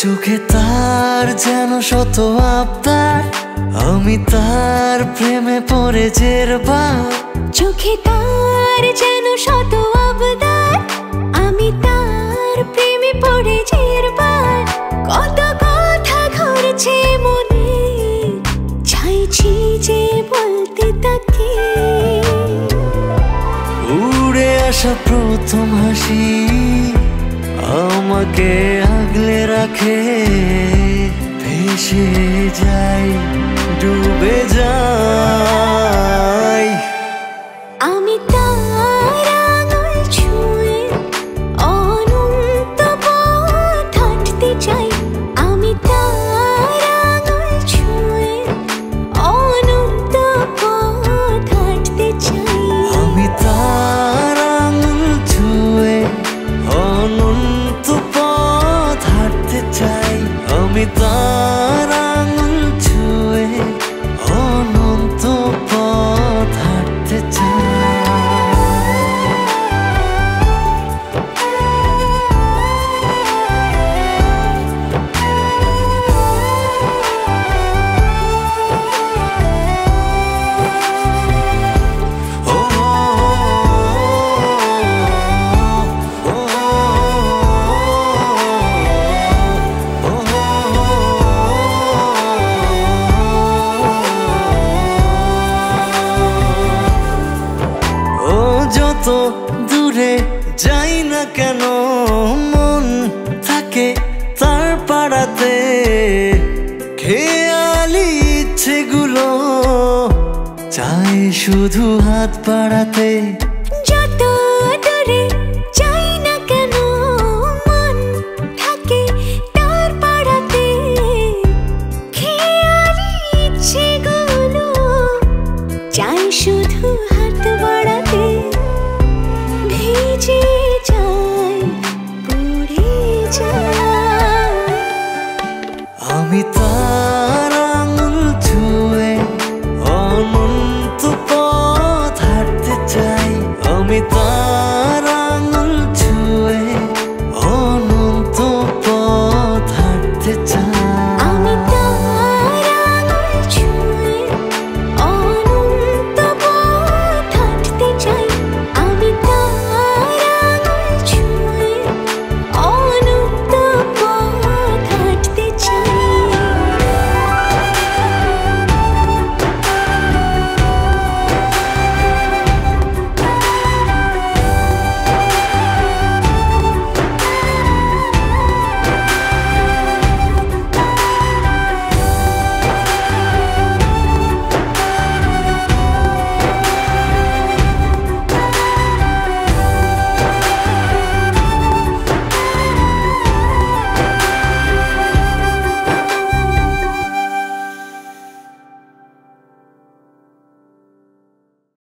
চোখে তার যেন শত আবদার, আমি তার প্রেমে পড়ে জেরবার। চোখে তার যেন শত আবদার, আমি তার প্রেমে পড়ে জেরবার। কত কথা ঘুরছে মনে, চাইছি যে বলতে তাকে। উড়ে আসা প্রথম হাসি আমাকে আগলে রাখে, ভেসে যাই, ডুবে যাই। আমি তার আঙুল ছুঁয়ে অনন্ত পথ হাঁটতে চাই। আমি তার আঙুল ছুঁয়ে অনন্ত পথ হাঁটতে চাই। আমি তার আঙুল ছুঁয়ে অনন্ত পথ হাঁটতে চাই। আমি তার আঙুল ছুঁয়ে অনন্ত পথ হাঁটতে চাই। যত দূরে যাই না কেন মন থাকে তার পাড়াতে, খেয়ালি ইচ্ছেগুলো চাই শুধু হাত বাড়াতে।